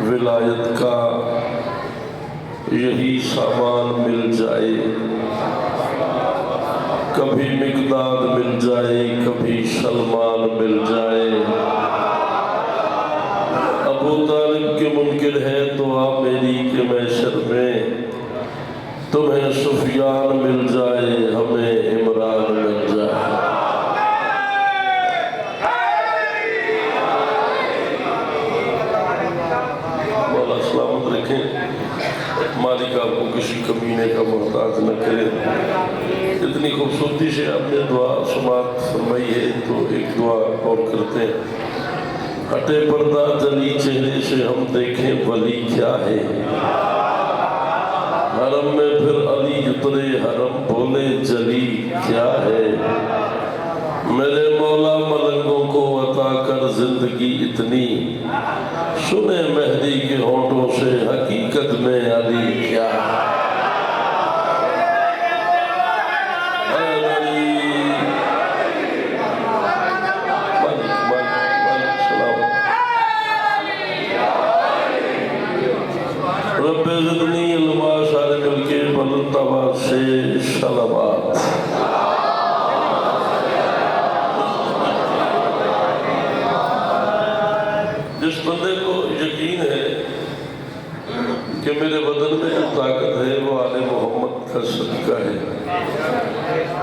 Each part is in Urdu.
ولایت کا یہی سامان مل جائے، کبھی مقداد مل جائے، کبھی سلمان مل جائے۔ ابو طالب کے منکر ہے تو آپ میری کہ محشر میں تمہیں سفیان مل جائے، ہمیں عمران مل جائے۔ مولا سلامت رکھیں، مالک آپ کو کسی کمینے کا محتاج نہ کرے۔ اتنی خوبصورتی سے آپ نے دعا سماعت فرمائی ہے تو ایک دعا اور کرتے ہیں۔ ہٹے پردہ جلی چہرے سے ہم دیکھیں ولی کیا ہے، حرم میں پھر علی اترے حرم بولے جلی کیا ہے۔ میرے مولا ملنگوں کو عطا کر زندگی اتنی، سنے مہدی کے ہونٹوں سے حقیقت میں علی کیا ہے۔ رب زدنی علما سارے مل کے بلند آواز سے صلوات۔ جس بندے کو یقین ہے کہ میرے بدن میں جو طاقت ہے وہ آل محمد کا صدقہ ہے،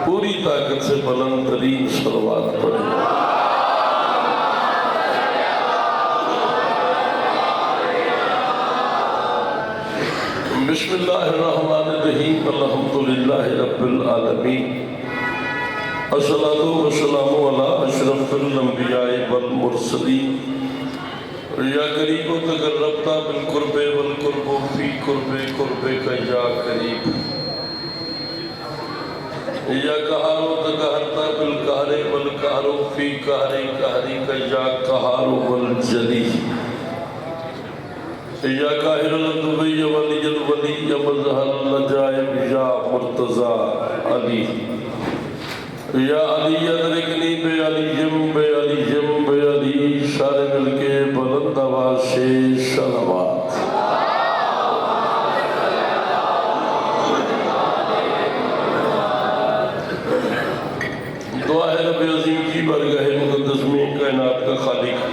پوری طاقت سے بلند ترین صلوات پڑھیں۔ بسم اللہ الرحمن الرحیم، الحمدللہ رب العالمین، الصلاۃ والسلام علی اشرف الانبیاء والمرسلین، یا قریب تقربت بالقرب والقرب فی قرب قربک یا قریب، یا قہار تقہرت بالقہر والقہر فی قہر قہرک یا قہار والجلی، یا قاہر الدبی ولی الولی یا مظہر الجائب یا مرتضی علی، یا علی ادرکنی بے علی جم بے علی جم بے علی، سارے مل کے بلند آواز سے صلوات۔ دعا ہے رب عظیم کی بارگاہ مقدس میں کائنات کا خالق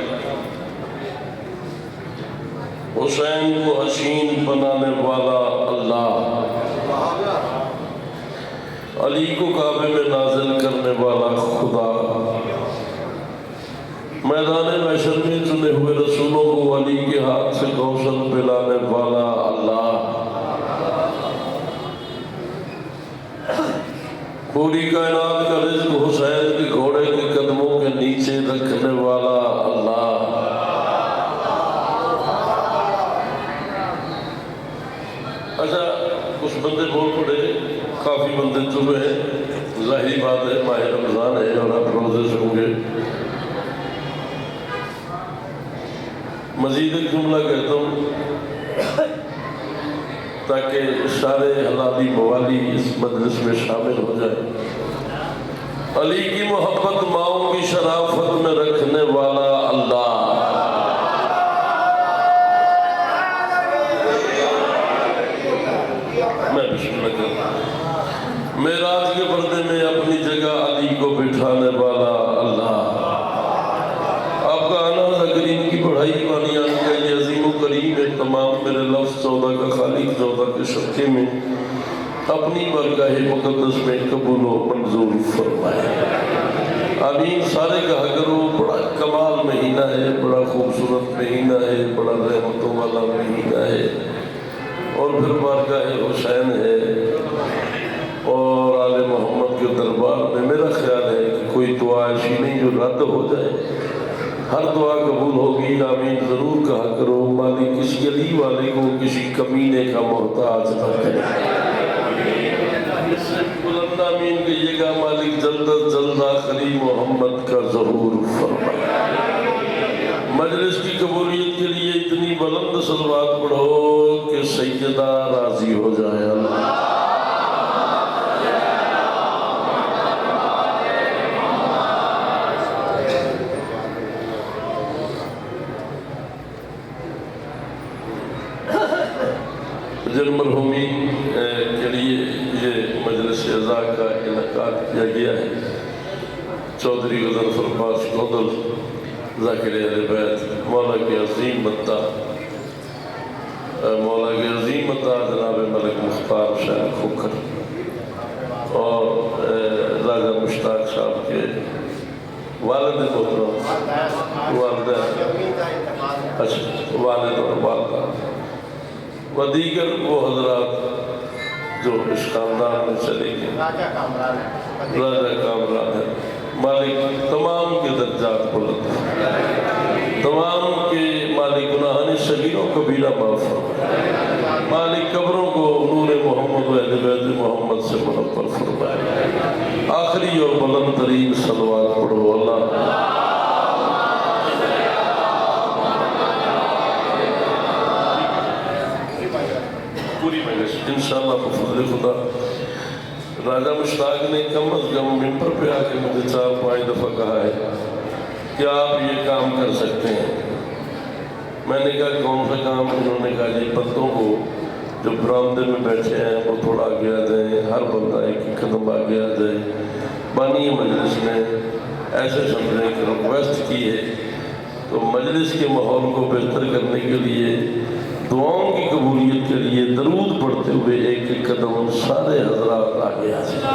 حسین کو حسین بنانے والا اللہ، علی کو کعبے میں نازل کرنے والا خدا، میدان محشر میں چنے ہوئے رسولوں کو علی کے ہاتھ سے کوثر پلانے والا اللہ، پوری کائنات کا رزق حسین کے گھوڑے کے قدموں کے نیچے رکھنے والا اللہ۔ اچھا کچھ بندے بول پڑے، کافی بندے چلے ہیں، ظاہری بات ہے ماہ رمضان ہے اور آپ روزے سے ہوں گے۔ مزید ایک جملہ کہتا ہوں تاکہ سارے حلالی موالی اس مجلس میں شامل ہو جائیں۔ علی کی محبت ماؤں کی شرافت میں رکھنے والا اللہ، معراج کے پردے میں اپنی جگہ علی کو بٹھانے والا اللہ، آپ کا آنا زکرین کی پڑھائی بانیان کا یہ عظیم و کریم ہے، تمام میرے لفظ 14 کا خالق 14 کے صدقے میں اپنی بارگاہ مقدس میں قبول و منظور فرمائے، آمین۔ سارے کہا کرو بڑا کمال مہینہ ہے، بڑا خوبصورت مہینہ ہے، بڑا رحمتوں والا مہینہ ہے، اور پھر بارگاہ حسین ہے اور آل محمد کے دربار میں میرا خیال ہے کہ کوئی دعا ایسی نہیں جو رد ہو جائے، ہر دعا قبول ہوگی، آمین ضرور کہا کرو۔ مالک کسی علی والے کو کسی کمینے کا محتاج نہ کرے، بلند آمین کہیے گا، مالک جلد از جلد آخری محمد کا ظہور فرمائے۔ مجلس کی قبولیت کے لیے اتنی بلند صلوات پڑھو کہ سیدہ راضی ہو جائے اللہ۔ جن مرحومی کے لیے یہ مجلس اعزاز کا انعقاد کیا گیا ہے، چودھری غضنفر عباس گودل ذاکر اہل بیت، مولا کے عظیم مداح جناب ملک مختار شاہ کھوکھر، اور راجہ مشتاق صاحب کے والد محترم، والد اور والدہ و دیگر وہ حضرات جو اس خاندان میں چلے گئے، راجہ کامران ہے، مالک تمام کے درجات بلند، تمام کے مالک گناہان صغیرہ و کبیرہ معاف فرمائے، مالک قبروں کو نور محمد و اہل بیت محمد سے منور فرمائے۔ آخری اور بلند ترین صلوات پڑھو اللہ۔ پوری مجلس انشاءاللہ بفضل خدا، راجہ مشتاق نے کم از کم ممبر پہ آ کے مجھے 4-5 دفعہ کہا ہے کہ آپ یہ کام کر سکتے ہیں۔ میں نے کہا کون سا کام؟ انہوں نے کہا جی بندوں کو جو برآمدے میں بیٹھے ہیں وہ تھوڑا آگے آ جائیں، ہر بندہ ایک قدم آگے آ جائے۔ بانی مجلس نے ایسے سمجھنے کی ریکویسٹ کی ہے، تو مجلس کے ماحول کو بہتر کرنے کے لیے، دعاؤں کی قبولیت کے لیے درود پڑھتے ہوئے ایک ایک قدم سارے حضرات آگے آ جائیں۔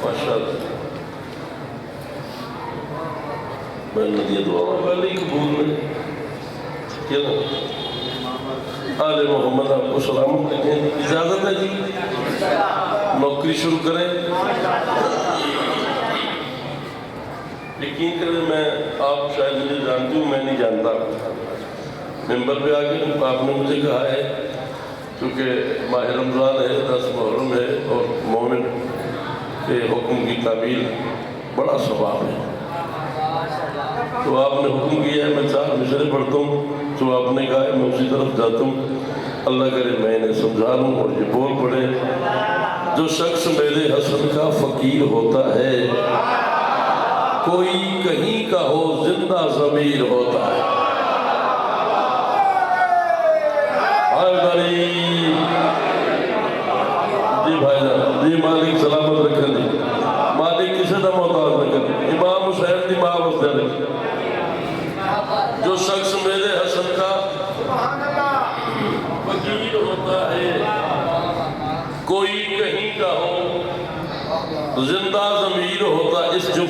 ماشاءاللہ میں ندی دعا پہلے ہی قبول میں کیا آل محمد آپ کو سلام کہیں، اجازت ہے جی نوکری شروع کریں؟ یقین کریں میں آپ شاید مجھے جانتی ہوں، میں نہیں جانتا۔ ممبر پہ آگے آپ نے مجھے کہا ہے کیونکہ ماہ رمضان ہے، 10 محرم ہے، اور مومن کے حکم کی تعمیل بڑا ثواب ہے، تو آپ نے حکم کیا ہے میں 4 مصرے پڑھتا ہوں، تو آپ نے کہا ہے میں اسی طرف جاتا ہوں، اللہ کرے میں انہیں سمجھا لوں اور یہ بول پڑے۔ جو شخص میرے حسن کا فقیر ہوتا ہے، کوئی کہیں کا ہو زندہ ضمیر ہوتا ہے۔ جی بھائی جان، جی مالک سلامت رکھیں، جی مالک کسی نہ محتاج نہ کریں، امام حسین دی ماں وسدہ رکھیں۔ جو شخص میرے حسن کا فقیر ہوتا ہے، کوئی کہیں کا ہو زندہ ضمیر ہوتا ہے۔ اس جو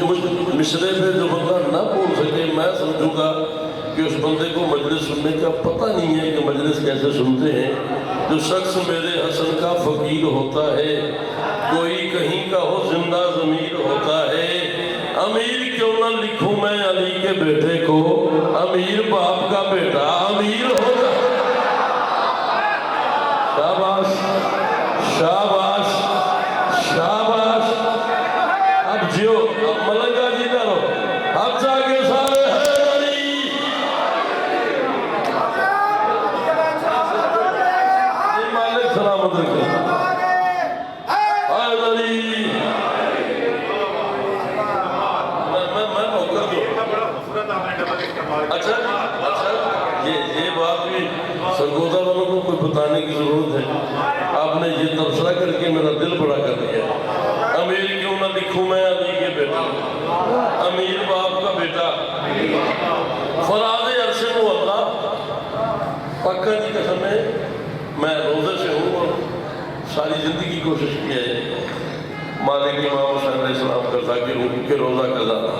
مصرے پہ جو بندہ نہ بول سکے، میں سمجھوں گا کہ اس بندے کو مجلس سننے کا پتہ نہیں ہے کہ مجلس کیسے سنتے ہیں۔ جو شخص میرے حسن کا فقیر ہوتا ہے، کوئی کہیں کا ہو زندہ ضمیر ہوتا ہے۔ امیر کیوں نہ لکھوں میں علی کے بیٹے کو، امیر باپ کا بیٹا امیر ہوتا ہے۔ شاباش شاباش شاباش، اب جیو، اب ملنگا جی نہ رو، اب جا کے سارے حیدری، جی مالک سلامت رکھیں، حیدری میں موقع دو۔ اچھا یہ بات بھی سرگودا والوں کو کوئی بتانے کی ضرورت ہے، آپ نے یہ تبصرہ کر کے میرا دل بڑا کر دیا۔ امیر کیوں نہ لکھوں میں علی کے بیٹا، امیر باپ کا بیٹا، فراز عرش مولا، پکا جی قسم ہے میں روزے سے ہوں اور ساری زندگی کوشش کی ہے مالک امام حسین علیہ السلام کا ذاکر ہوں، کیونکہ روزہ قضا تھا۔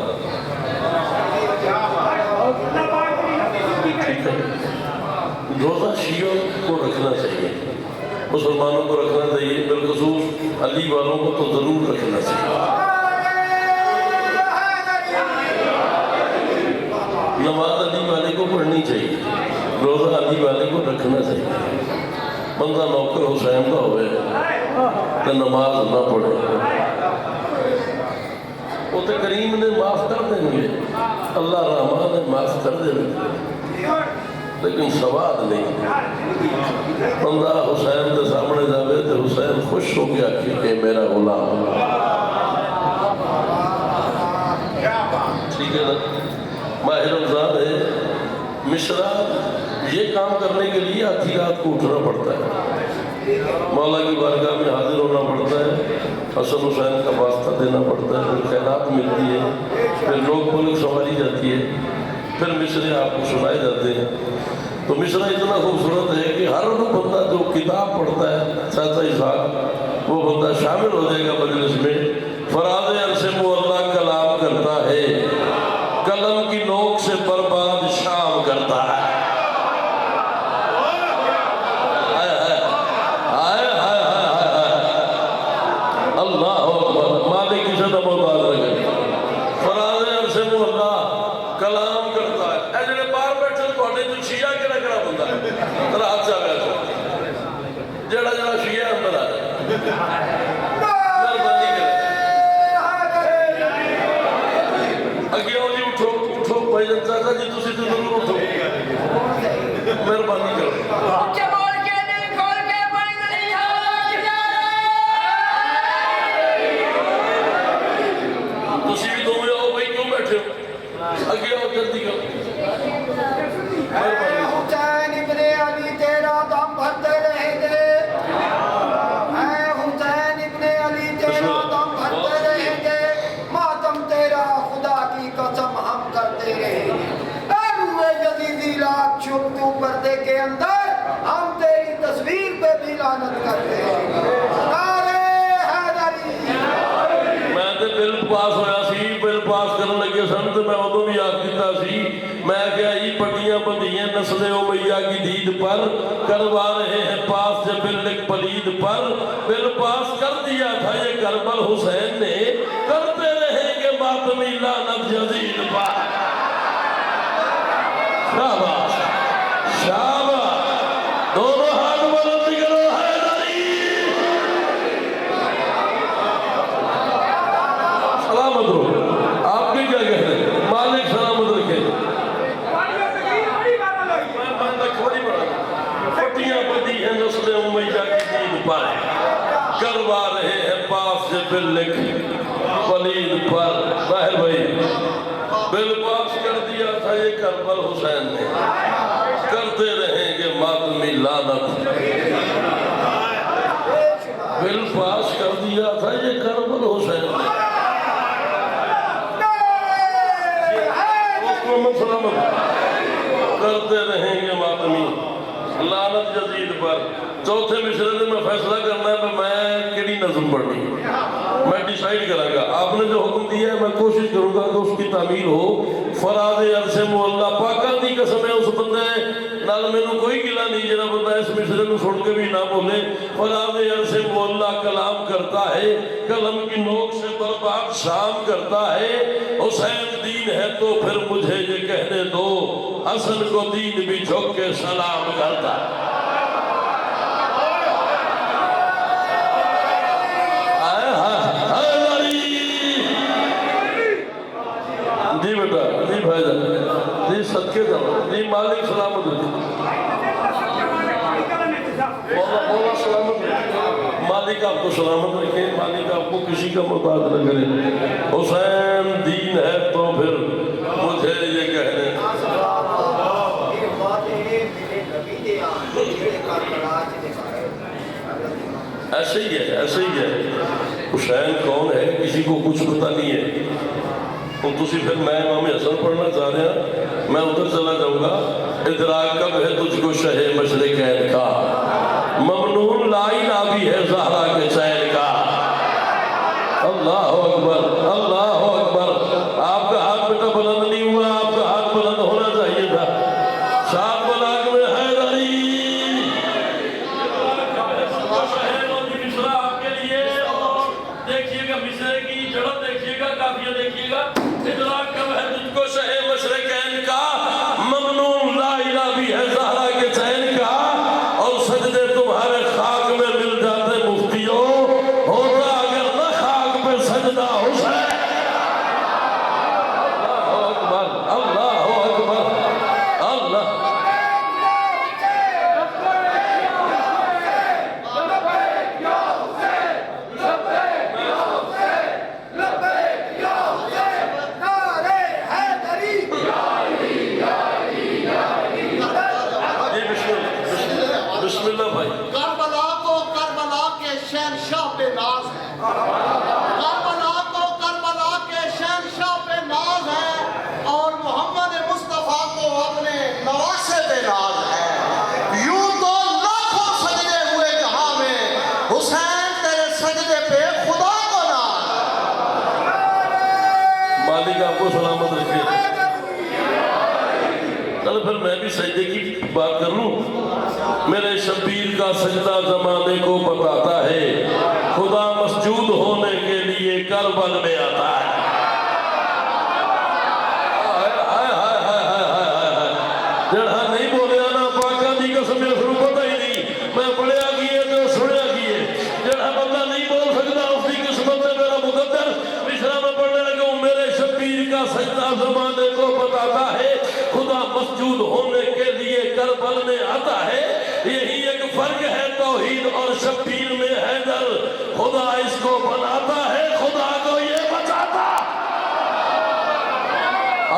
روزہ شیعوں کو رکھنا چاہیے، مسلمانوں کو رکھنا چاہیے، بالخصوص علی والوں کو تو ضرور رکھنا چاہیے۔ نماز علی والے کو پڑھنی چاہیے، روزہ علی والے کو رکھنا چاہیے۔ بندہ نوکر حسین کا ہوئے تو نماز نہ پڑھے، وہ تو کریم نے معاف کر دیں گے، اللہ رحمان نے معاف کر دیں گے، لیکن سواد نہیں۔ بندہ حسین کے سامنے جاوے تو حسین خوش ہو گیا کہ میرا غلام، مصرع یہ کام کرنے کے لیے آدھی رات کو اٹھنا پڑتا ہے، مولا کی بارگاہ میں حاضر ہونا پڑتا ہے، حسن حسین کا واسطہ دینا پڑتا ہے، پھر خیرات ملتی ہے، پھر لوگ پلک سنبھالی جاتی ہے، پھر مصرے آپ کو سنائے جاتے ہیں۔ تو مصرع اتنا خوبصورت ہے کہ ہر وہ بندہ جو کتاب پڑھتا ہے چاچا اسحاق، وہ بندہ شامل ہو جائے گا مجلس میں۔ فراز عرش معلا کلام کرتا ہے، قلم کی نوک سے برباد شام کرتا ہے۔ اللہ اکبر، مالک کی شدہ محتاج رکھے، فراز عرش معلا کلام کرتا ہے۔ اے جڑے باہر بیٹھے تواڈے جو شیعہ کہڑا کہڑا بندہ ہے ذرا ہاتھ چا بیٹھو، جڑا جڑا شیعہ اندر آ جائے مہربانی کرے، اگے آؤ جی، اٹھو اٹھو بھائی جان چاچا جی تسی تو ضرور اٹھو، مہربانی کرو۔ تسی بھی دو میں آؤ بھائی، کیوں بیٹھے ہو؟ اگے آؤ جلدی کرو، اے حسین ابن علی تیرا دم بھرتے رہیں گے، اے حسین ابن علی تیرا دم بھرتے رہیں گے، ماتم تیرا خدا کی قسم ہم کرتے رہیں گے۔ اے روح یزیدی رات چھپ تو پردے کے اندر، ہم تیری تصویر پہ بھی لعنت کرتے رہیں گے۔ نعرہ حیدری، میں تے بل پاس ہویا سی، بل پاس کرن لگے سن تے میں ادوں بھی آکھ دتا سی، میں کیا یہ پٹیاں بندیاں نسل امیہ کی دید پر کروا رہے ہیں پاس سے بل ایک پلید پر، بل پاس کر دیا تھا یہ کربل حسین نے، کرتے رہیں گے ماتمی لعنت یزید پر۔ شاباش شاباش، دونوں ہاتھ بلند کرو، حیدری سلامت رہو۔ آپ کے کیا کہتے ہیں؟ مالک سلامت رکھے۔ پٹیاں بدی ہیں نسل امیہ کی دید پر، کروا رہے ہیں پاس سے بل ایک پلید پر۔ باہر بھائی، بل پاس کر دیا تھا یہ کربل حسین نے، کرتے رہیں گے ماتمی لعنت۔ بل پاس کر دیا تھا یہ کربل حسین نے، سلامت کرتے رہیں گے ماتمی لعنت یزید پر۔ چوتھے مصرے میں میں فیصلہ کرنا ہے کہ میں کیڑی نظم پڑھنی، میں ڈیسائیڈ کروں گا۔ آپ نے جو حکم دیا ہے میں کوشش کروں گا کہ اس کی تعمیل ہو۔ فراز عرش معلا پاکاں دی قسم ہے، اس بندے نال مینوں کوئی گلہ نہیں جڑا بندہ اس مصرے کو سن کے بھی نہ بولے۔ فراز عرش معلا کلام کرتا ہے، قلم کی نوک سے برباد شام کرتا ہے۔ حسین دین ہے تو پھر مجھے یہ کہنے دو، حسن کو دین بھی جھک کے سلام کرتا ہے۔ جی بیٹا، جی بھائی جان، جی صدقے جاؤ، جی مالک سلامت رکھے، مولا سلامت رکھے، مالک آپ کو سلامت رکھے، مالک آپ کو کسی کا محتاج نہ کرے۔ حسین دین ہے تو پھر مجھے یہ کہنے۔ ایسے ہی ہے، ایسے ہی ہے۔ حسین کون ہے کسی کو کچھ پتہ نہیں ہے۔ تو تسی پھر میں امام حسن پڑھنا چاہ رہے ہیں، میں ادھر چلا جاؤں گا۔ ادراک کب ہے تجھ کو شہ مشرقین کا، ممنون لا الہ بھی ہے زہرا کے چین کا۔ اللہ اکبر، اللہ اکبر۔ آپ کا ہاتھ بیٹا بلند نہیں ہوا، آپ کا ہاتھ بلند ہونا چاہیے تھا۔ شاد بلاغ میں حیدری مصرع آپ کے لیے، اور دیکھیے گا مصرے کی جڑت، دیکھیے گا قافیہ، دیکھیے گا۔ ادراک کب ہے تجھ کو شہ مشرقین کا، ممنون لا الہ بھی ہے زہرا کے چین کا، اور سجدے تمہارے خاک میں مل جاتے مفتیوں، ہوتا اگر نہ خاک پہ سجدہ حسین۔ اللہ اکبر، اللہ اکبر، اللہ۔ نعرہ حیدری، کربلا کو کربلا کے شہنشاہ پہ ناز ہے اور محمد مصطفیٰ کو اپنے نواسے پہ ناز ہے۔ یوں تو لاکھوں سجدے ہوئے جہاں میں، حسین تیرے سجدے پہ خدا کو ناز ہے۔ مالک آپ کو سلامت رکھے۔ چل پھر میں بھی سجدے کی بات کر لوں۔ میرے شبیر کا سجدہ زمانے کو بتاتا ہے، خدا مسجود ہونے کے لیے کربل میں آتا ہے۔ جڑا نہیں بولیا نا پاکا دی قسم اس کو پتہ ہی نہیں، میں پڑھیا کیے تو سنیا کیے۔ جڑا بندہ نہیں بول سکتا اس کی قسمت میں میرا مقدر مشرا میں پڑھنے لگا ہوں، میرے شبیر کا سجدہ زمانے کو بتاتا ہے، خدا مسجود ہونے کے لیے کربل میں آتا ہے۔ یہی ایک فرق ہے توحید اور شبیر میں حیدر، خدا اس کو بناتا ہے، خدا کو یہ بچاتا۔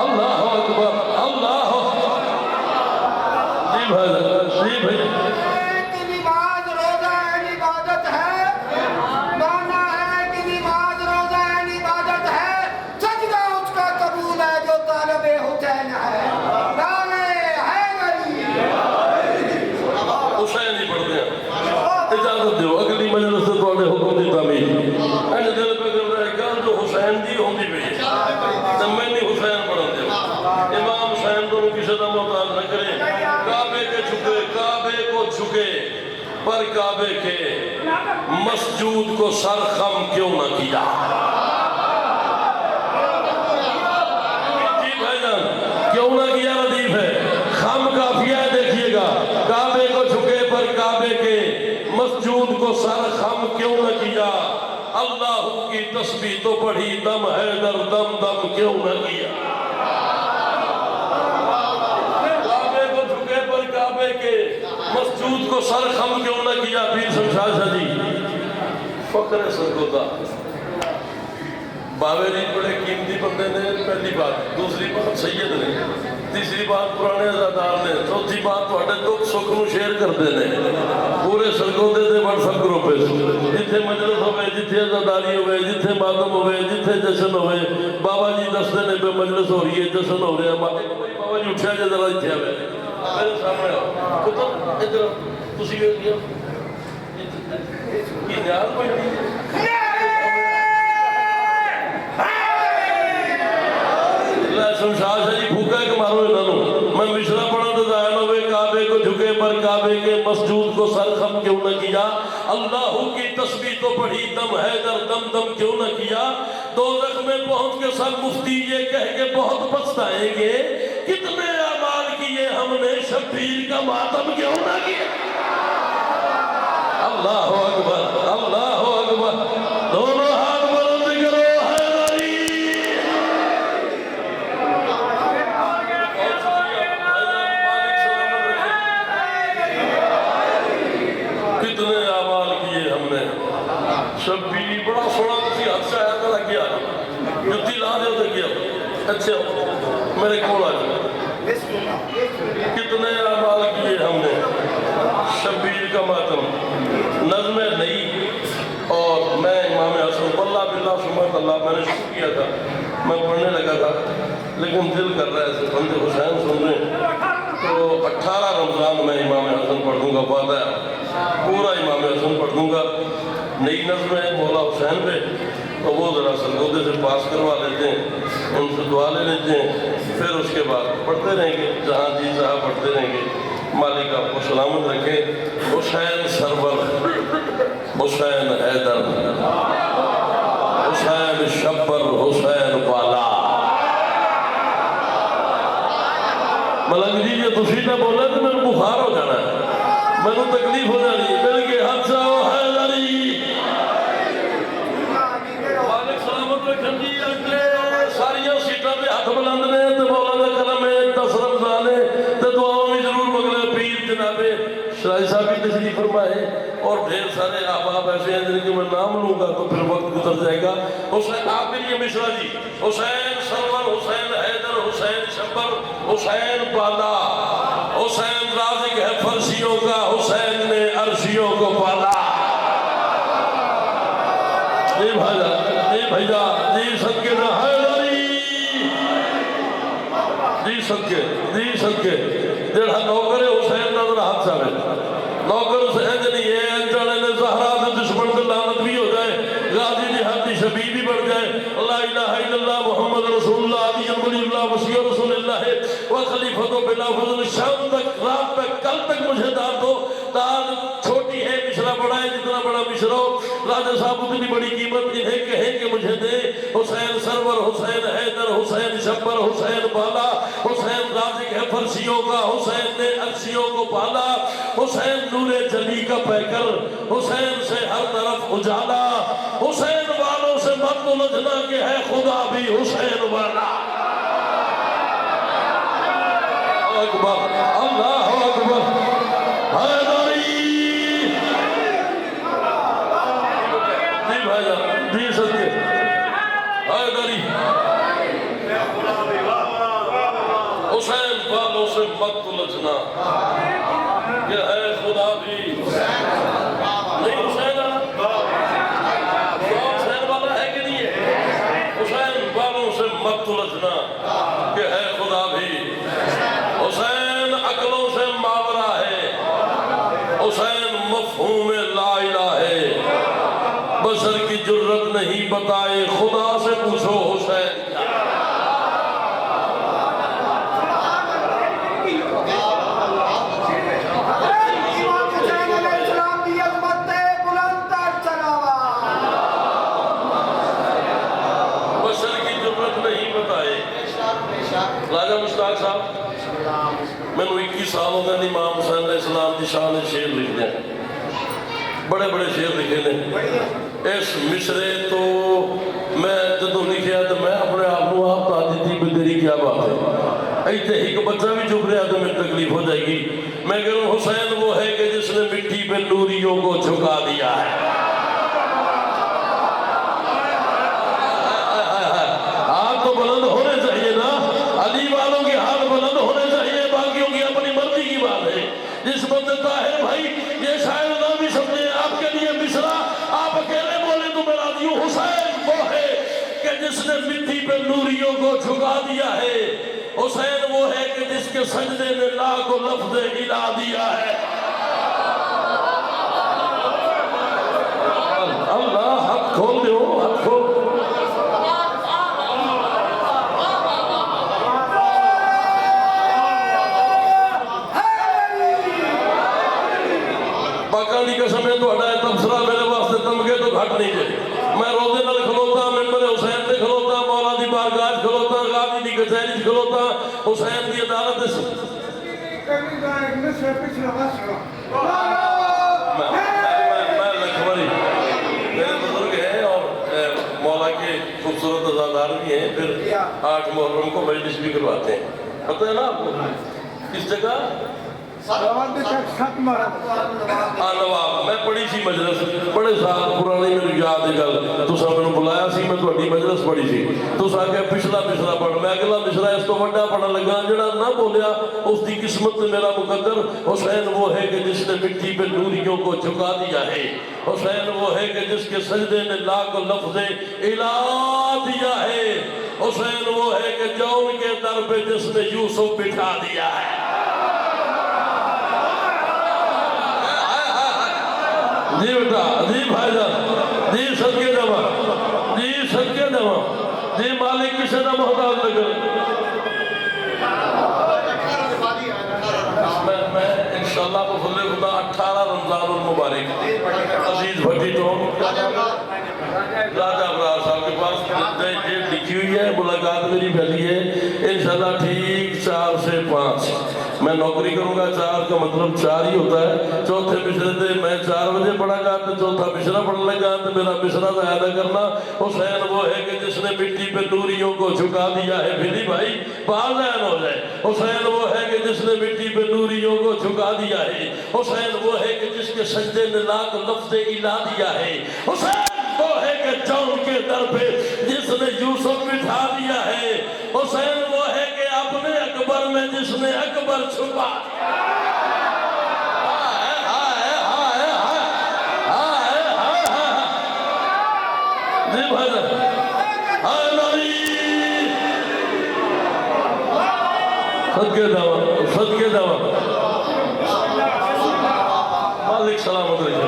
اللہ اکبر، اللہ اکبر۔ جی بھائی، جی بھائی۔ کہ نماز روزہ عبادت ہے، مانا ہے کہ نماز روزہ عبادت ہے، سجدہ اس کا قبول ہے جو طالب حسین ہے۔ نعرہ حیدری۔ حسین ہی پڑھتے ہیں۔ اجازت دیو اگلی مجلس سے تھوڑے حکم دی تعمیر این دل پہ کر رہے گا جو حسین دی ہوندی بھی ہے تو میں نہیں حسین پڑھن دے۔ امام حسین تو کسی دا محتاج نہ کریں، کعبے کے جھکے، کعبے کو جھکے پر کعبے کے مسجود کو سر خم کیوں نہ کیا؟ جی بھائی جان، کیوں نہ کیا ردیف ہے؟ خم کافیہ ہے، دیکھیے گا کعبے کو جھکے پر کعبے کے مسجود کو سر خم کیوں نہ کیا؟ اللہ کی تسبیح تو پڑھی دم حیدر دم دم کیوں نہ کیا؟ کعبے کو جھکے پر کعبے کے مسجود کو سر خم کیوں نہ کیا؟ پیر شمشاد شاہ جی فخر سرگودا باویری بڑے قیمتی بندے نے، پہلی بات۔ دوسری بات سید نے، تیسری بات پرانے ازادار نے، چوتھی بات تھوڑے دکھ سکھ نو شیئر کرتے نے پورے سرگودے دے واٹس ایپ گروپ پہ، جتھے مجلس ہوئے، جتھے ازاداری ہوئے، جتھے ماتم ہوئے، جتھے جشن ہوئے، بابا جی دستے نے پہ مجلس ہو رہی ہے، جشن ہو رہا ہے، بابا جی اٹھیا جے ذرا اتھے آوے میرے سامنے آؤ پتر ادھر تسی یہ نیاز کوئی نہیں شمشاد شاہ جی بھوکا ہے کہ مارو انہوں میں مشرا پڑھا تو ظاہر ہوئے کعبے کو جھکے پر کعبے کے مسجود کو سر خم کیوں نہ کیا؟ اللہ کی تسبیح تو پڑھی دم حیدر دم دم کیوں نہ کیا؟ دوزخ میں پہنچ کے سب مفتی یہ کہہ کے بہت پچھتائیں گے کتنے اعمال کیے ہم نے شبیر کا ماتم کیوں نہ کیا؟ اللہ اکبر، اللہ اکبر، دونوں ہاتھ بلند کرو حیدری۔ کتنے اعمال کیے ہم نے، شبیر بڑا سونا کسی حد سے آیا کرا کیا جتی لا دے ادھر کیا اچھا میرے کول آ جائے۔ کتنے اعمال کیے ہم نے، شبیر کا ماتم نظمیں نہیں، اور میں امام حسن واللہ باللہ سمت اللہ میں نے شروع کیا تھا، میں پڑھنے لگا تھا لیکن دل کر رہا ہے ایسے بندے حسین سن رہے تو 18 رمضان میں امام حسن پڑھ دوں گا، وعدہ ہے پورا امام حسن پڑھ دوں گا۔ نئی نظمیں مولا حسین پہ تو وہ ذرا سرگودے سے پاس کروا لیتے ہیں، ان سے دعا لے لیتے ہیں، پھر اس کے بعد پڑھتے رہیں گے جہاں جی صاحب پڑھتے رہیں گے۔ مالک آپ کو سلامت رکھے۔ حسین سرور، حسین حیدر، حسین شبر، حسین بالا۔ ملنگ جی یہ تسی نہ بولے تو میں بخار ہو جانا ہے، میں نے تکلیف ہو جانی ہے، مل کے ہاتھ سے حیدری۔ مالک سلامت رکھن جی اگلے ساریاں سیٹاں پہ ہاتھ بلند نے تو مولا دا کرم ہے 10 رمضان ہے تو دعاوں میں ضرور مگلے پیر جناب شرائی صاحب بھی تشریف فرمائے، اور ڈھیر سارے احباب ایسے ہیں جن کے میں نام لوں گا تو پھر وقت گزر جائے گا۔ حسین آپ کے لیے مشرا جی، حسین سرور، حسین حیدر، حسین شبر، حسین بالا، حسین رازق ہے فرشیوں کا، حسین نے عرشیوں کو پالا۔ جی بھائی جی بھیا جی صدقے نہ حیدری جی صدقے جڑا نوکر حسین نظر ہاتھ چاہے نوکر حسین نہیں ہے جڑے نے زہرا دے دشمن سے لعنت بھی ہو جائے غازی جہاد کی شبیہ بھی بڑھ جائے لا الہ الا اللہ محمد رسول اللہ علی ولی اللہ وصی رسول اللہ و خلیفۃ بلا فضل شام تک رات تک کل تک مجھے دار دو دار چھوٹی ہے مشرا بڑا ہے جتنا بڑا مشرا ہو راجہ صاحب اتنی بڑی قیمت انہیں کہیں کہ مجھے دے حسین سرور حسین حیدر حسین شبر حسین بالا حسین رازق ہے فرشیوں کا حسین نے عرشیوں کو پالا حسین نور جلی کا پیکر حسین سے ہر طرف اجالا حسین والوں سے مت الجھنا کہ ہے خدا بھی حسین والا اکبر اللہ اکبر حیدری جی بھائی جان جی صدقے حیدری حسین والوں سے مت الجھنا کہ ہے خدا بھی نہیں حسین والا ہے کہ نہیں ہے حسین والوں سے مت الجھنا کہ ہے خدا بھی حسین عقلوں سے ماورا ہے حسین مفہوم لا الہ ہے بشر کی جرت نہیں بتائے خدا سے پوچھو حسین راجہ مشتاق صاحب میں نے 21 سال ہو گئے امام حسین علیہ السلام کی شان شعر لکھ دیں بڑے بڑے شعر لکھے نے اس مصرے تو میں جدو لکھیا تو میں اپنے آپ کو آپ بتا دیتی بھی تیری کیا بات ہے ایتے ہی کہ بچہ بھی چپ رہا تو میں تکلیف ہو جائے گی میں کہہ رہا ہوں حسین وہ ہے کہ جس نے مٹی پہ نوریوں کو جھکا دیا ہے آپ تو بلند ہونے چاہیے نا علی والوں کے ہاتھ بلند ہونے چاہیے باقیوں کی اپنی مرضی کی بات ہے جس بندے طاہر بھائی یہ شاید نہ بھی سمجھے آپ کے لیے مصرع آپ اکیلے بولے تو میں راضی ہوں حسین وہ ہے کہ جس نے مٹی پہ نوریوں کو جھکا دیا ہے حسین وہ ہے کہ جس کے سجدے نے لا کو لفظ الہ دیا ہے اللہ حق کھول دے ہو حق کھول باقالی قسم ہے تو ہٹائے تبصرہ میرے واسطے تمغے تو گھٹ نہیں جائے میں روزے نال کھلوتا ممبر حسین تے کھلوتا مولا دی بارگاہ کھلوتا غازی دی کچہری کھلوتا حسین دی عدالت میں لکھوری میرے بزرگ ہیں اور مولا کے خوبصورت عزادار بھی ہیں پھر 8 محرم کو مجلس بھی کرواتے ہیں پتہ ہے نا آپ کو کس جگہ نواب میں پڑھی سی مجلس بڑے سال پرانی میری یاد ہے گل تسا میں بلایا سی میں تھوڑی مجلس پڑھی سی تسا کہ پچھلا مصرع پڑھ میں اگلا مصرع اس کو بڑا پڑھن لگا جڑا نہ بولیا اس کی قسمت میں میرا مقدر حسین وہ ہے کہ جس نے مٹی پہ نوریوں کو جھکا دیا ہے حسین وہ ہے کہ جس کے سجدے نے لا کو لفظ الہ دیا ہے حسین وہ ہے کہ جون کے در پہ جس نے یوسف بٹھا دیا ہے جی بیٹا جی بھائی جان جی صدقے دوا جی صدقے دوا جی مالک کسی نہ محتاج لگا میں انشاءاللہ بفضل خدا 18 رمضان المبارک عزیز بھٹی تو راجہ ابرار صاحب کے پاس ڈیٹ لکھی ہوئی ہے ملاقات میری پہلی ہے انشاءاللہ ٹھیک 4 سے 5 میں نوکری کروں گا 4 کا مطلب 4 ہی ہوتا ہے چوتھے مصرے سے میں 4 بجے پڑھا گا تو چوتھا مصرع پڑھنے لگا تو میرا مصرع زیادہ کرنا حسین وہ ہے کہ جس نے مٹی پہ نوریوں کو جھکا دیا ہے بھلی بھائی بازین ہو جائے حسین وہ ہے کہ جس نے مٹی پہ نوریوں کو جھکا دیا ہے حسین وہ ہے کہ جس کے سجدے نے لاکھ لفظ الہ دیا ہے حسین وہ ہے کہ جون کے در پہ جس نے یوسف بٹھا دیا ہے حسین وہ ہے کہ اپنے اکبر میں جس نے اکبر چھپا جی بھائی ہائے ناری صدقے دعویٰ مالک سلامت رہے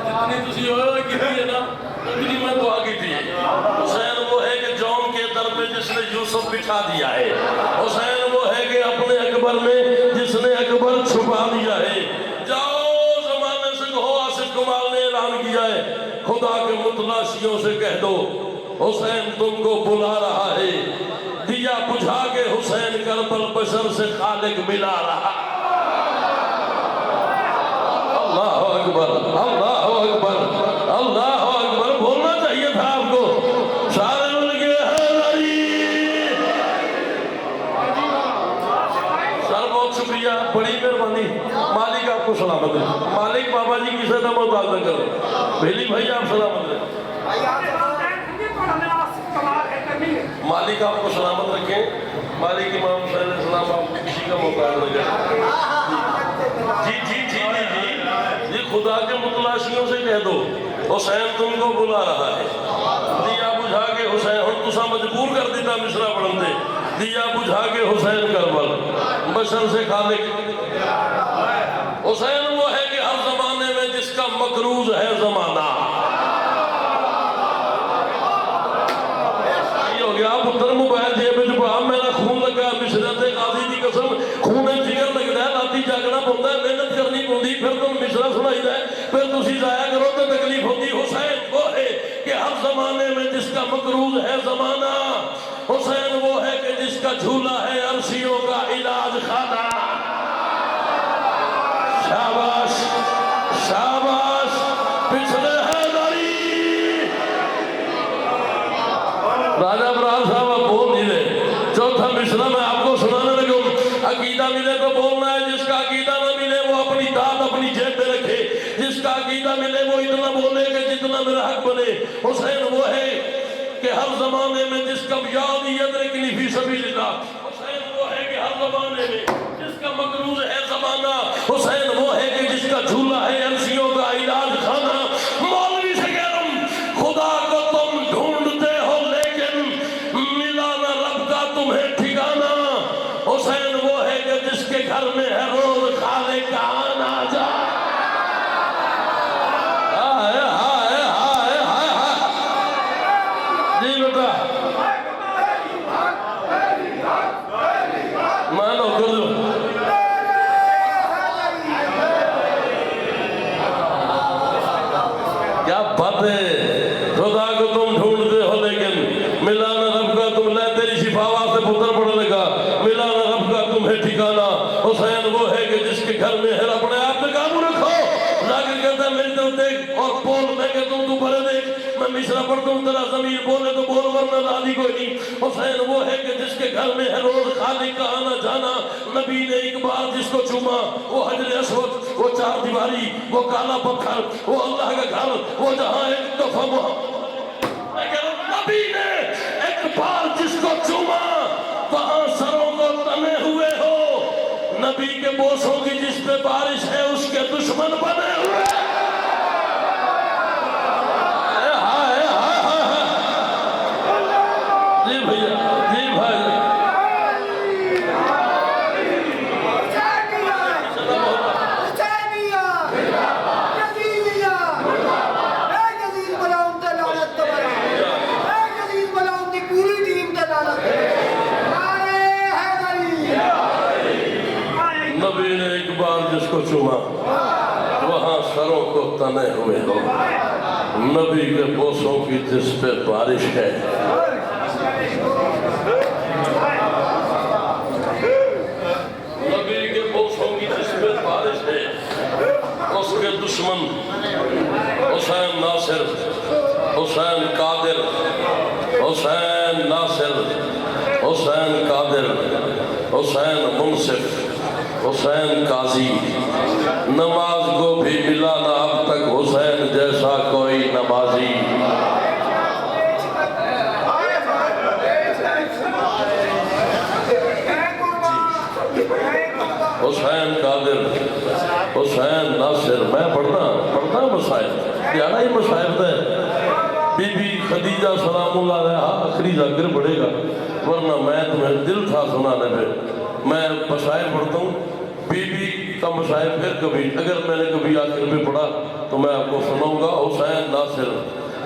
جتنی تسی ہوئے کتنی ہے نا اتنی میں دعا کی تھی حسین وہ ہے کہ جون کے در میں جس نے یوسف بٹھا دیا ہے حسین وہ ہے کہ اپنے اکبر میں جس نے اکبر چھپا دیا ہے جاؤ زمانے سے کہو آصف کمال نے اعلان کیا ہے خدا کے متلاشیوں سے کہہ دو حسین تم کو بلا رہا ہے دیا بجھا کے حسین کربل بشر سے خالق ملا رہا اللہ اکبر اللہ اکبر اللہ اکبر بولنا چاہیے تھا آپ کو سارے مل کے حیدری سر بہت شکریہ بڑی مہربانی مالک آپ کو سلامت ہے مالک بابا جی کسی کا محتاج نہ کرے بھیلی بھائی آپ سلامت ہے مالک آپ کو سلامت رکھیں مالک امام صلی اللہ علیہ وسلم آپ کسی کا محتاج نہ کریں جی خدا کے متلاشیوں سے کہہ دو حسین تم کو بلا رہا ہے دیا بجھا کے حسین ہم تسا مجبور کر دیتا مصرع پڑھن دے دیا بجھا کے حسین کربل بشر سے خالق حسین وہ ہے کہ ہر زمانے میں جس کا مقروض ہے زمانہ یہ ہو گیا پتر موبائل جیب وچ پا میرا خون لگا مشرت قاضی دی قسم خون جگر لگدا ہے راتی جاگنا پوندا ہے محنت کرنی پوندی پھر تم مشرا سنائیدا ہے پھر تسی ضائع کرو تے تکلیف ہوندی حسین وہ ہے کہ ہر زمانے میں جس کا مقروض ہے زمانہ حسین وہ ہے کہ جس کا جھولا ہے عرشیوں کا علاج خانہ شاباش شاباش پچھلے حیدری راجہ برال صاحب آپ بول نہیں رہے چوتھا مشرا میں آپ کو سنانے لگوں عقیدہ ملے تو بولنا ہے جس کا عقیدہ نہ ملے وہ اپنی داد اپنی جیب میں رکھے جس کا عقیدہ ملے وہ اتنا بولے کہ جتنا میرا حق بنے حسین وہ ہے کہ ہر زمانے میں جس کا یاد یدرکنی فی سبیل اللہ حسین وہ ہے کہ ہر زمانے میں جس کا مقروض ہے زمانہ حسین وہ ہے کہ جس کا جھولا ہے عرشیوں کا علاج خانہ مولوی سے کہہ رہا ہوں خدا کو تم ڈھونڈتے ہو لیکن ملا نہ رب کا تمہیں ٹھکانہ حسین وہ ہے کہ جس کے گھر میں ہے روز خالق کا آنا جا جی بیٹا مانو کر دو کیا بات ہے خدا کو تم ڈھونڈتے ہو لیکن ملا نہ رب کا تم لے تیری شفاوا سے پتر پڑنے لگا ملا نہ رب کا تمہیں ٹھکانا حسین وہ ہے کہ جس کے گھر میں ہے اپنے آپ پہ قابو رکھو لاکر کہتا ہے میری طرف دیکھ اور بول میں کہتا ہوں تو بڑے دیکھ میں مشرا پڑھتا ہوں تیرا ضمیر بولے تو بول ورنہ راضی کوئی نہیں حسین وہ ہے کہ جس کے گھر میں ہے روز خالق کا آنا جانا نبی نے ایک بار جس کو چوما وہ حجر اسود وہ چار دیواری وہ کالا پتھر وہ اللہ کا گھر وہ جہاں ایک دفعہ نبی نے ایک بار جس کو چوما وہاں سروں کو تنے ہوئے ہو نبی کے بوسوں کی جس پہ بارش ہے اس کے دشمن بنے ہوئے جی بھیا جی بھائی نبی نے ایک بار جس کو چوما وہاں سروں کو تنے ہوئے ہو نبی کے بوسوں کی جس پہ بارش ہے نبی کے بوسوں کی جس پہ بارش ہے اس کے دشمن حسین ناصر حسین قادر حسین ناصر حسین قادر حسین منصف حسین قاضی نماز کو بھی ملا نہ اب تک حسین جیسا کوئی نمازی حسین قادر حسین ناصر میں پڑھتا پتا مصائب دیہڑا ہی مصائب ہے بی بی خدیجہ سلام اللہ علیہ آخری ذکر پڑھے گا ورنہ میں تمہیں دل تھا سنانے پہ میں مصائب پڑھتا ہوں بی بی کا مصائب پھر کبھی اگر میں نے کبھی آخر پہ پڑھا تو میں آپ کو سناؤں گا حسین ناصر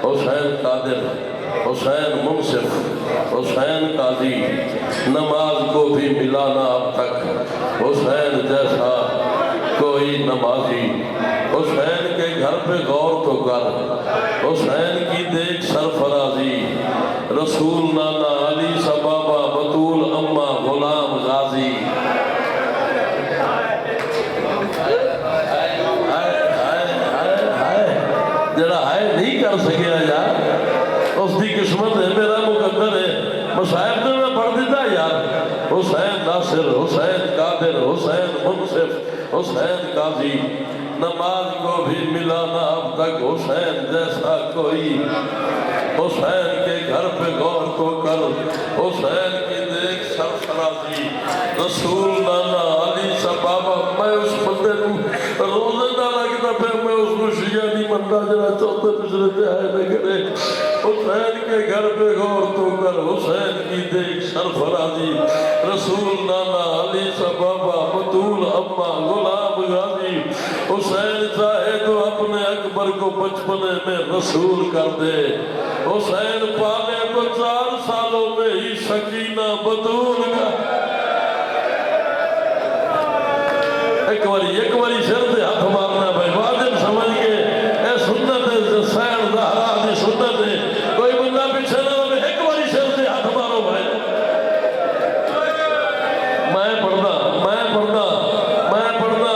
حسین قادر حسین منصف حسین قاضی نماز کو بھی ملا نہ اب تک حسین جیسا کوئی نمازی حسین کے گھر پہ غور تو کر حسین کی دیکھ سرفرازی رسول نانا علی سبابا بطول اما غلام غازی جڑا ہے نہیں کر سکیا یار اس دی قسمت ہے میرا مقدر ہے مصائب تو میں پڑھ دیتا یار حسین ناصر حسین قادر حسین منصف حسین قاضی نماز کو بھی ملا نہ اب تک حسین جیسا کوئی حسین کے گھر پہ غور تو کر حسین کی دیکھ سرفرازی رسول نانا علی سبابا میں اس بندے کو روزے نہ لگتا پھر میں اس کو شیعہ نہیں منتا جنا چوتھے پچھلے تہائے میں گرے حسین کے گھر پہ غور تو کر حسین کی دیکھ سرفرازی رسول نانا علی سبابا بطول اما غلام غازی حسین چاہے تو اپنے اکبر کو بچپنے میں رسول کر دے حسین پالے تو 4 سالوں میں ہی سکینہ بطول کا ایک باری سر دے ہاتھ مارنا بھائی واجب سمجھ کے اے سنت ہے سین دہرا دی سنت ہے کوئی بندہ پیچھے نہ رہے ایک باری سر دے ہاتھ مارو بھائی میں پڑھنا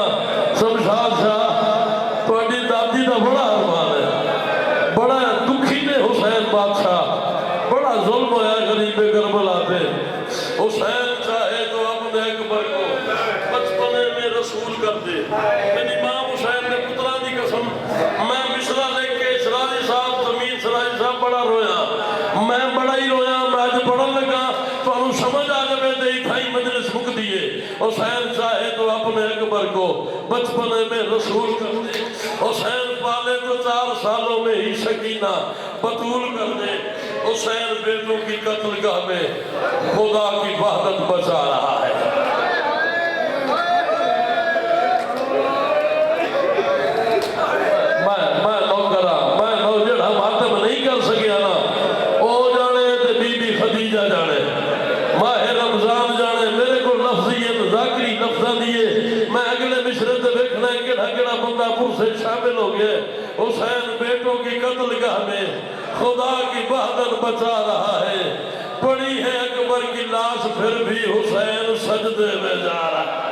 شمشاد شاہ تھوڑی دادی دا بڑا ارمان ہے بڑا دکھی نے حسین بادشاہ بڑا ظلم ہویا غریب کربلا پہ حسین چاہے تو اپنے اکبر کو بچپنے میں رسول کر دے میں امام حسین نے پترا دی قسم میں مصرہ لے کے سراجی صاحب زمین سراجی صاحب بڑا رویا میں بڑا ہی رویا میں آج پڑھن لگا تو انہوں سمجھ آ جائے دے تھائی مجلس مک دیئے حسین چاہے تو اپنے اکبر کو بچپنے میں رسول کر دے حسین پالے تو 4 سالوں میں ہی سکینہ بطول کر دے حسین بیٹوں کی قتل گاہ میں خدا کی وحدت بچا رہا ہے میں نو جڑا ماتم نہیں کر سکیا نا او جانے تے بی بی خدیجہ جانے ماہ رمضان جانے میرے کو لفظیت ذاکری لفظہ دیئے میں اگلے مشرے تے دیکھنا ہے کڑا بندہ پور سے شامل ہو گئے حسین بیٹوں کی قتل گاہ میں خدا کی وحدت بچا رہا ہے پڑی ہے اکبر کی لاش پھر بھی حسین سجدے میں جا رہا ہے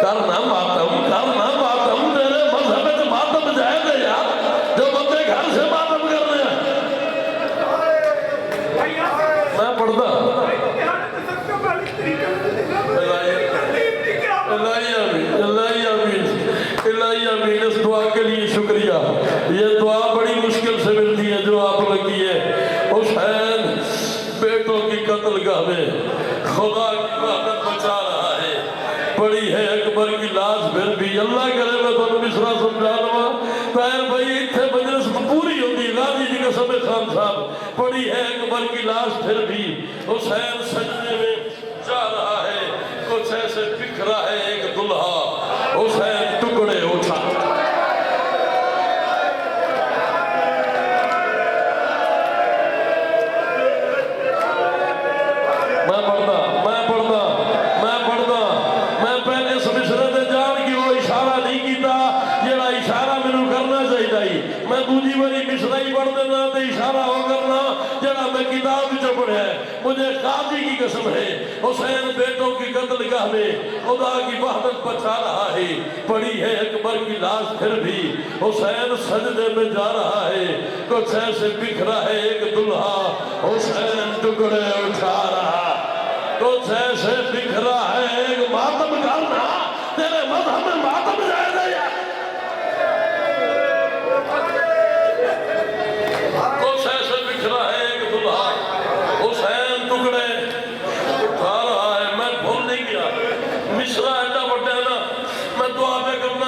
کرنا ماتم تیرے مذہب میں ماتم جائے دے یار جو بندے گھر سے ماتم کر رہے ہیں میں پڑھتا الہی آمین اس دعا کے لیے شکریہ یہ دعا بڑی مشکل سے ملتی ہے جو آپ لگی ہے حسین بیٹوں کی قتل گاہ میں خدا کی وحدت بچا رہا ہے پڑی ہے اکبر کی لاش پھر بھی اللہ کرے میں تو مصرا سمجھا لوں طاہر بھائی اتھے مجلس پوری ہوتی غازی جی قسم خان صاحب پڑی ہے اکبر کی لاش پھر بھی حسین سجدے میں جا رہا ہے کچھ ایسے بکھرا ہے ایک دلہا حسین ٹکڑے اٹھا میں پہلے اس مشرے دے جان کی وہ اشارہ نہیں کیتا جیڑا اشارہ میں نو کرنا چاہیے میں دوجی باری مشرہ ہی پڑھ دینا تے اشارہ ہو کرنا جیڑا میں کتاب جو پڑھا ہے مجھے قاضی کی قسم ہے حسین بیٹوں کی قتل گاہ میں خدا کی وحدت بچا رہا ہے پڑی ہے اکبر کی لاش پھر بھی حسین سجدے میں جا رہا ہے کچھ ایسے بکھرا ہے ایک دلہا حسین ٹکڑے اٹھا رہا کچھ ایسے بکھرا ہے ایک ماتم کرنا تیرے مذہب میں ماتم جائے دے یا کچھ ایسے بکھرا ہے ایک دلہا حسین ٹکڑے اٹھا رہا ہے میں بھول نہیں گیا مصرا ایڈا بڑھا ہے نا میں دعا پہ کرنا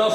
10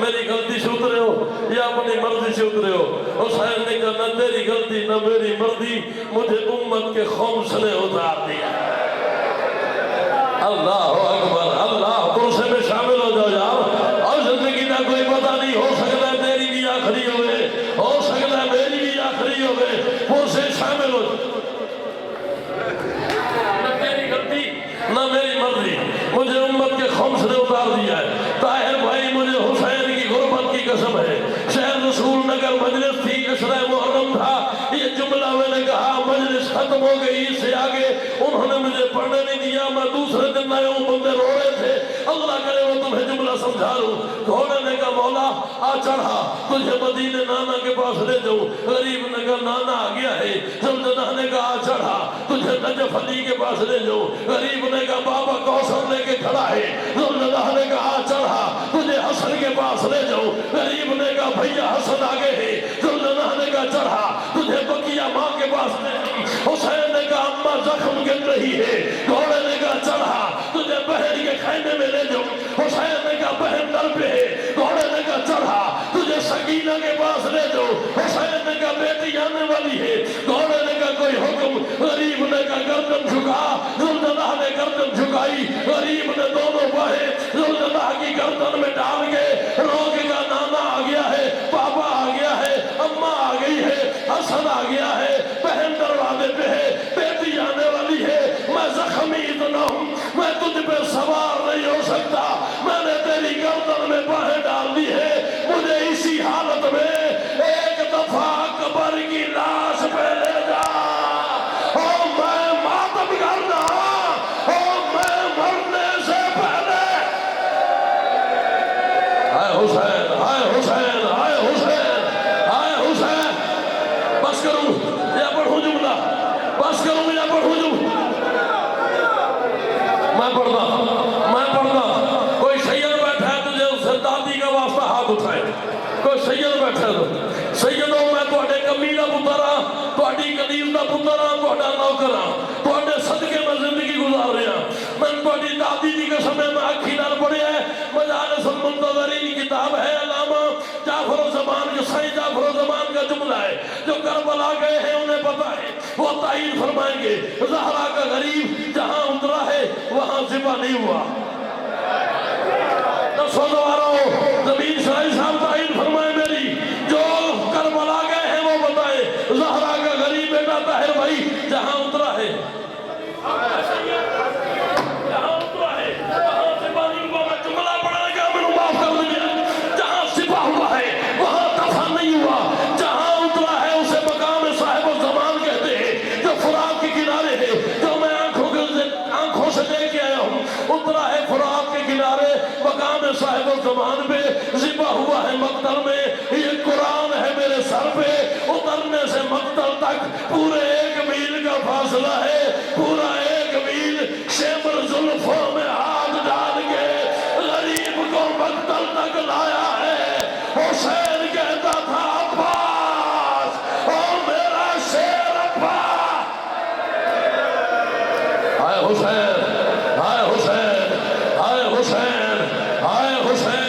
میری غلطی سے اترے ہو یا اپنی مرضی سے اترے ہو؟ حسین نے کہا نہ تیری غلطی نہ میری مرضی، مجھے امت کے خمس نے اتار دیا۔ اللہ اکبر، اللہ کرسے میں شامل ہو جاؤ یار۔ اور زندگی کا کوئی پتہ نہیں، ہو سکتا ہے تیری بھی آخری ہوئے، ہو سکتا ہے میری بھی آخری ہوئے، کرسے شامل ہو جاؤ۔ نہ تیری غلطی نہ میری مرضی، مجھے امت کے خمس نے اتار دیا ہے۔ طاہر بھائی مجھے حسین کی غربت کی قسم ہے، شہر رسول نگر مجلس تھی، عشرہ محرم تھا، یہ جملہ میں نے کہا مجلس ختم ہو گئی، اس سے آگے انہوں نے مجھے پڑھنے نہیں دیا، میں دوسرے دن آیا ہوں، بندے رو رہے تھے، اللہ کرے وہ تمہیں جملہ سمجھا لوں۔ گھوڑے نے کہا مولا آ چڑھا، تجھے مدینے نانا کے پاس لے جاؤں۔ غریب نے کہا نانا آ گیا ہے۔ زلزلہ نے کہا آ چڑھا، تجھے نجف علی کے پاس لے جاؤں۔ غریب نے کہا بابا کوثر لے کے کھڑا ہے۔ زلزلہ نے کہا آ چڑھا، تجھے حسن کے پاس لے جاؤں۔ غریب نے کہا بھیا حسن آگے ہے۔ زلزلہ نے کہا چڑھا، تجھے بقیہ ماں کے پاس لے جاؤں۔ حسین نے کہا اماں زخم گر رہی ہے۔ گھوڑے نے کہا چڑھا، تجھے بہن کے خیمے میں لے جاؤں۔ حسین نے کہا بہن در پہ ہے۔ گھوڑے نے کہا چڑھا، تجھے سکینہ کے پاس لے جاؤں۔ حسین نے کہا بیٹی آنے والی ہے۔ گھوڑے نے کہا کوئی حکم؟ غریب نے کہا گردن جھکا۔ زلزلہ نے گردن جھکائی، غریب نے دونوں باہیں زلزلہ کی گردن میں ڈال کے روک کا نانا آ گیا ہے، پاپا آ گیا ہے، اماں آ گئی ہے، حسن آ گیا ہے، بہن دروازے پہ ہے، بیٹی آنے والی ہے، میں زخمی اتنا ہوں، میں تجھ پہ سوار نہیں ہو سکتا، میں نے تیری گردن میں باہیں ڈال دی ہے، مجھے اسی حالت میں ایک دفعہ قبر کی لاش پہ لے جا، اور میں ماتم کرنا، اور میں مرنے سے پہلے۔ ہائے حسین، ہائے حسین، ہائے حسین، ہائے حسین۔ بس کروں یا پڑھوں جملہ؟ بس کروں یا پڑھوں جملہ؟ میں پڑھتا کوئی سید بیٹھا ہے تجھے اس سے دادی کا واسطہ ہاتھ اٹھائے، کوئی سید بیٹھا ہے تو سیدوں میں تھوڑے کمی کا پتر ہاں، تھوڑی قدیم کا پتر ہاں، تھوڑا نوکر ہاں، تھوڑے صدقے میں زندگی گزار رہا ہوں۔ میں تھوڑی دادی کی قسم میں اکھی نال پڑھیا ہے، مجالس المنتظرین کتاب ہے، علامہ جعفر الزمان کے سائیں جعفر الزمان کا جملہ ہے، جو کربلا گئے ہیں انہیں پتا ہے، وہ تعین فرمائیں گے زہرا کا غریب جہاں اترا ہے وہاں ذبح نہیں ہوا۔ دسو دوبارہ زمین شاہی صاحب تعین فرمائے میری، جو کربلا گئے ہیں وہ بتائے زہرا کا غریب بیٹا طاہر بھائی جہاں اترا ہے، جہاں اترا ہے وہاں ذبح نہیں ہوا۔ میں جملہ پڑھنے کا میں معاف کر دیں، جہاں ذبح ہوا ہے وہاں دفن نہیں ہوا، جہاں اترا ہے اسے مقام صاحب الزمان کہتے ہیں، جو فرات کے کنارے ہے، جو میں آنکھوں سے دیکھ کے آیا ہوں، اترا ہے فرات کے کنارے مقام صاحب الزمان پہ، ذبح ہوا ہے مقتل میں، یہ قرآن ہے میرے سر پہ، اترنے سے مقتل تک پورے 1 میل کا فاصلہ ہے، پورا 1 میل شمر زلفوں میں ہاتھ ڈال کے غریب کو مقتل تک لایا ہے۔ حسین کہتا تھا عباس اور میرا شیر عباس۔ ہائے حسین، ہائے حسین، ہائے حسین، ہائے حسین۔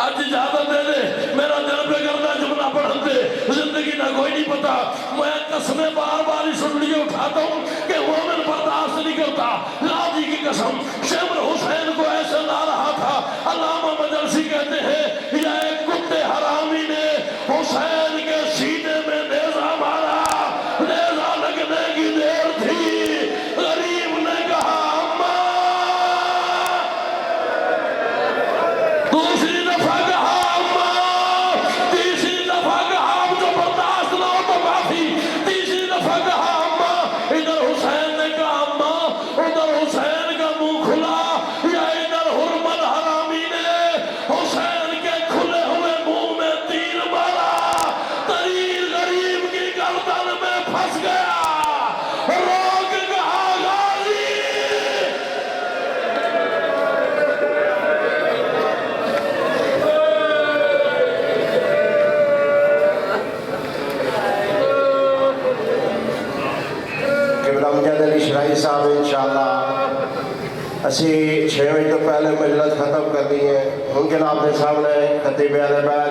آج اجازت دے دے میرا دل پہ کرنا جملہ پڑھتے، زندگی نہ کوئی نہیں پتا، میں قسمیں بار بار اس لیے اٹھاتا ہوں کہ مومن برداشت نہیں کرتا۔ لادی کی قسم شمر حسین کو ایسے لا رہا تھا، علامہ مجلسی کہتے ہیں یا ایک کتے حرامی نے حسین کے سینے میں نیزہ مارا، نیزہ لگنے کی دیر تھی، غریب نے کہا اماں، دوسری دفعہ کہا اماں، تیسری دفعہ کہا اب جو برداشت نہ ہو تو معافی، تیسری دفعہ کہا اماں، ادھر حسین نے کہا اماں، ادھر حسین کا منہ کھلا، یا ادھر حرمل حرامی نے حسین کے کھلے ہوئے منہ میں تیر مارا، تیر غریب کی گردن میں پھنس گیا، روک کہا غازی۔ قبلہ مجد علی شرائی صاحب انشاءاللہ اسی 6 بجے تو پہلے مجلس ختم کر دی ہے. ہوں جناب کے سامنے خطیب اہل بیت